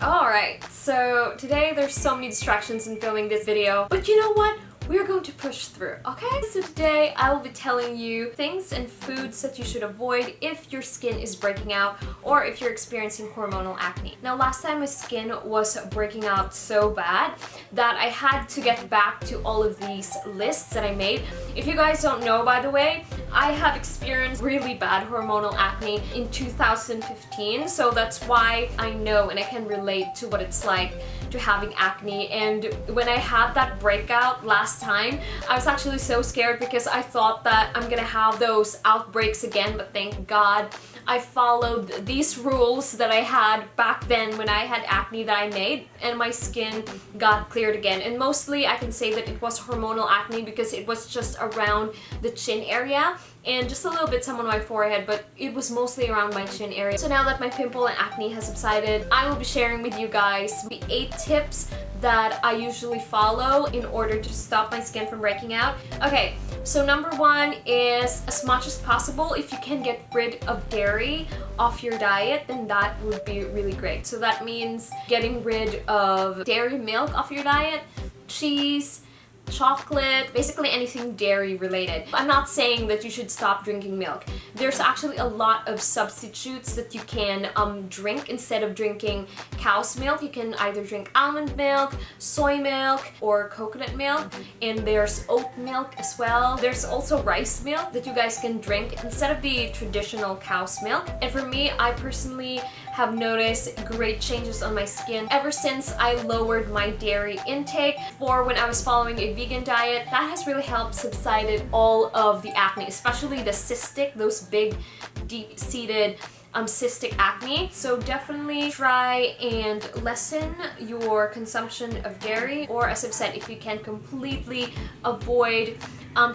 Alright, so today there's so many distractions in filming this video, but you know what? We're going to push through, okay? So today I will be telling you things and foods that you should avoid if your skin is breaking out or if you're experiencing hormonal acne. Now last time my skin was breaking out so bad that I had to get back to all of these lists that I made. If you guys don't know, by the way, I have experienced really bad hormonal acne in 2015, so that's why I know and I can relate to what it's like to having acne. And when I had that breakout last time, I was actually so scared because I thought that I'm gonna have those outbreaks again, but thank God I followed these rules that I had back then when I had acne that I made, and my skin got cleared again. And mostly I can say that it was hormonal acne because it was just around the chin area and just a little bit some on my forehead, but it was mostly around my chin area. So now that my pimple and acne has subsided, I will be sharing with you guys the 8 tips that I usually follow in order to stop my skin from breaking out. Okay, so number 1 is, as much as possible, if you can get rid of dairy off your diet, then that would be really great. So that means getting rid of dairy milk off your diet, cheese, chocolate, basically anything dairy related. I'm not saying that you should stop drinking milk. There's actually a lot of substitutes that you can drink instead of drinking cow's milk. You can either drink almond milk, soy milk, or coconut milk, and there's oat milk as well. There's also rice milk that you guys can drink instead of the traditional cow's milk. And for me, I personally have noticed great changes on my skin ever since I lowered my dairy intake. For when I was following a vegan diet, that has really helped subsided all of the acne, especially the cystic, those big deep-seated cystic acne. So definitely try and lessen your consumption of dairy, or as I've said, if you can completely avoid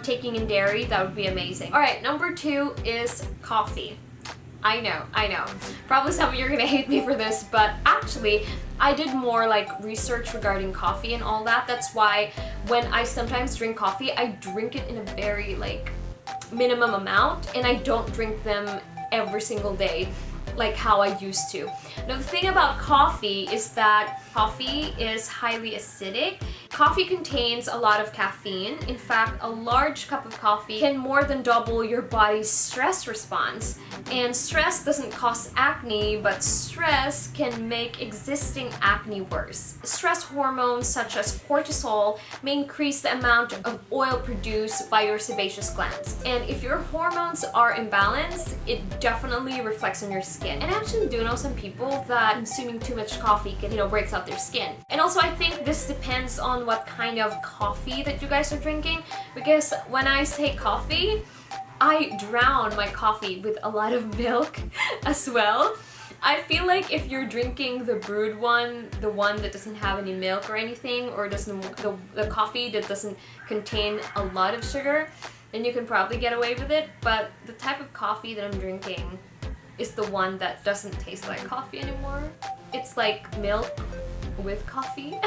taking in dairy, that would be amazing. Alright, number 2 is coffee. I know. Probably some of you are gonna hate me for this, but actually I did more like research regarding coffee and all that. That's why when I sometimes drink coffee, I drink it in a very like minimum amount, and I don't drink them every single day like how I used to. Now the thing about coffee is that coffee is highly acidic. Coffee contains a lot of caffeine. In fact, a large cup of coffee can more than double your body's stress response. And stress doesn't cause acne, but stress can make existing acne worse. Stress hormones such as cortisol may increase the amount of oil produced by your sebaceous glands. And if your hormones are imbalanced, it definitely reflects on your skin. And I actually do know some people that consuming too much coffee can, breaks out their skin. And also I think this depends on what kind of coffee that you guys are drinking, because when I say coffee, I drown my coffee with a lot of milk as well. I feel like if you're drinking the brewed one, the one that doesn't have any milk or anything, or the coffee that doesn't contain a lot of sugar, then you can probably get away with it. But the type of coffee that I'm drinking is the one that doesn't taste like coffee anymore. It's like milk with coffee.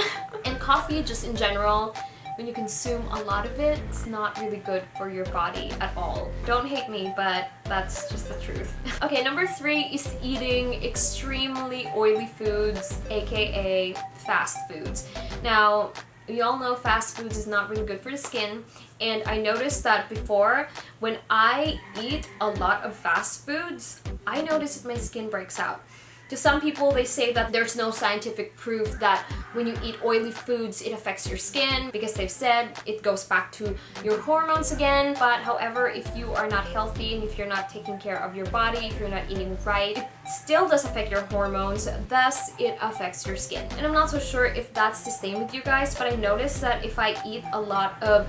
And coffee just in general, when you consume a lot of it, it's not really good for your body at all. Don't hate me, but that's just the truth. Okay, number 3 is eating extremely oily foods, aka fast foods. Now, we all know fast foods is not really good for the skin, and I noticed that before, when I eat a lot of fast foods, I notice that my skin breaks out. To some people, they say that there's no scientific proof that when you eat oily foods, it affects your skin, because they've said it goes back to your hormones again. But however, if you are not healthy and if you're not taking care of your body, if you're not eating right, it still does affect your hormones, thus it affects your skin. And I'm not so sure if that's the same with you guys, but I noticed that if I eat a lot of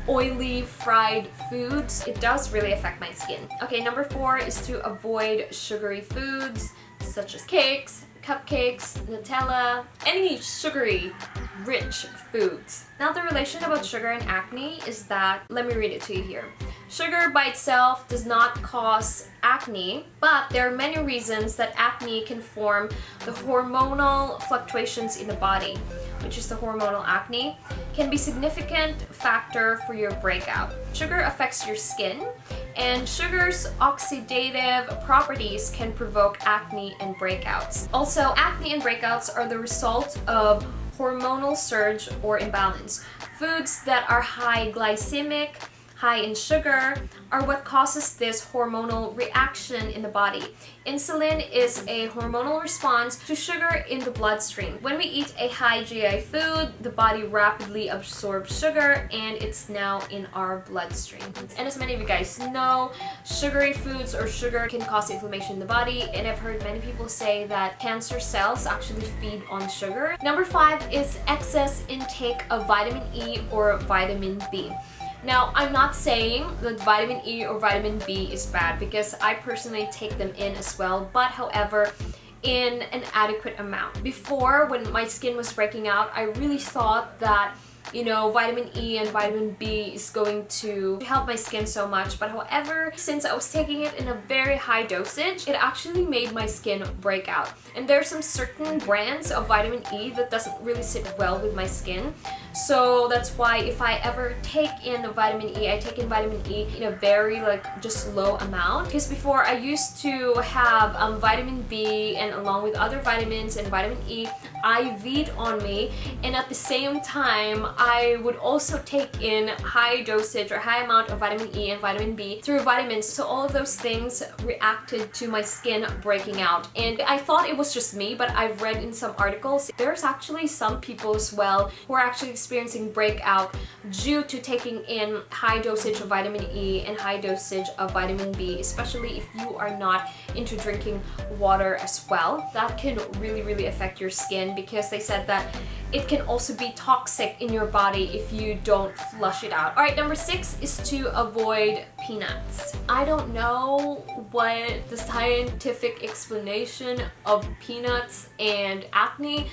oily fried foods, it does really affect my skin. Okay, number 4 is to avoid sugary foods such as cakes, cupcakes, Nutella, any sugary rich foods. Now the relation about sugar and acne is that, let me read it to you here. Sugar by itself does not cause acne, but there are many reasons that acne can form the hormonal fluctuations in the body. which is the hormonal acne, can be a significant factor for your breakout. Sugar affects your skin, and sugar's oxidative properties can provoke acne and breakouts. Also, acne and breakouts are the result of hormonal surge or imbalance. Foods that are high glycemic, high in sugar, are what causes this hormonal reaction in the body. Insulin is a hormonal response to sugar in the bloodstream. When we eat a high GI food, the body rapidly absorbs sugar and it's now in our bloodstream. And as many of you guys know, sugary foods or sugar can cause inflammation in the body, and I've heard many people say that cancer cells actually feed on sugar. Number 5 is excess intake of vitamin E or vitamin B. Now, I'm not saying that vitamin E or vitamin B is bad, because I personally take them in as well, but however, in an adequate amount. Before, when my skin was breaking out, I really thought that vitamin E and vitamin B is going to help my skin so much, but however, since I was taking it in a very high dosage, it actually made my skin break out. And there's some certain brands of vitamin E that doesn't really sit well with my skin. So that's why if I ever take in vitamin E, I take in vitamin E in a very just low amount. Because before, I used to have vitamin B and along with other vitamins and vitamin E IV'd on me, and at the same time I would also take in high dosage or high amount of vitamin E and vitamin B through vitamins. So all of those things reacted to my skin breaking out. And I thought it was just me, but I've read in some articles there's actually some people as well who are actually experiencing breakout due to taking in high dosage of vitamin E and high dosage of vitamin B, especially if you are not into drinking water as well. That can really affect your skin, because they said that it can also be toxic in your body if you don't flush it out. Alright, number 6 is to avoid peanuts. I don't know what the scientific explanation of peanuts and acne.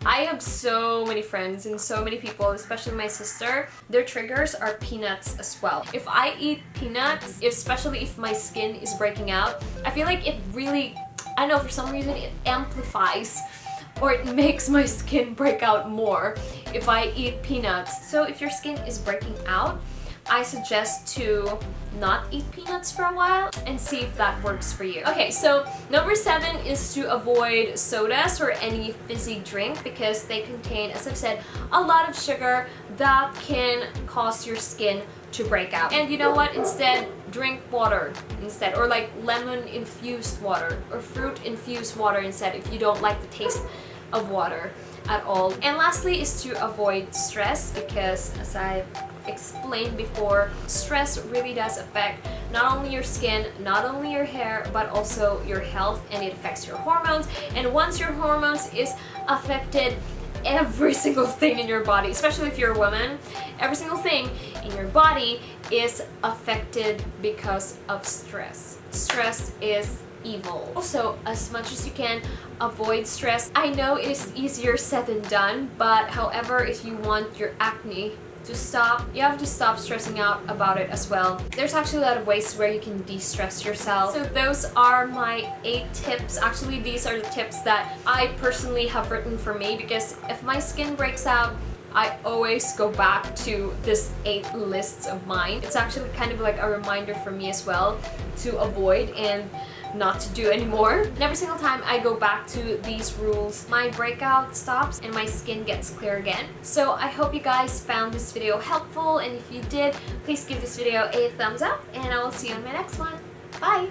I have so many friends and so many people, especially my sister, their triggers are peanuts as well. If I eat peanuts, especially if my skin is breaking out, I feel like it really, I don't know, for some reason it amplifies or it makes my skin break out more if I eat peanuts. So if your skin is breaking out, I suggest to not eat peanuts for a while and see if that works for you. Okay, so number 7 is to avoid sodas or any fizzy drink, because they contain, as I've said, a lot of sugar that can cause your skin to break out. And you know what? Instead, drink water instead, or lemon infused water or fruit infused water instead if you don't like the taste of water at all. And lastly is to avoid stress, because as I've explained before, stress really does affect not only your skin, not only your hair, but also your health, and it affects your hormones. And once your hormones is affected, every single thing in your body, especially if you're a woman, every single thing in your body is affected because of stress. Stress is evil. Also, as much as you can, avoid stress. I know it is easier said than done, but however, if you want your acne to stop, you have to stop stressing out about it as well. There's actually a lot of ways where you can de-stress yourself. So those are my 8 tips. Actually, these are the tips that I personally have written for me, because if my skin breaks out, I always go back to this 8 lists of mine. It's actually kind of like a reminder for me as well to avoid and not to do anymore. And every single time I go back to these rules, my breakout stops and my skin gets clear again. So I hope you guys found this video helpful, and if you did, please give this video a thumbs up, and I will see you in my next one. Bye!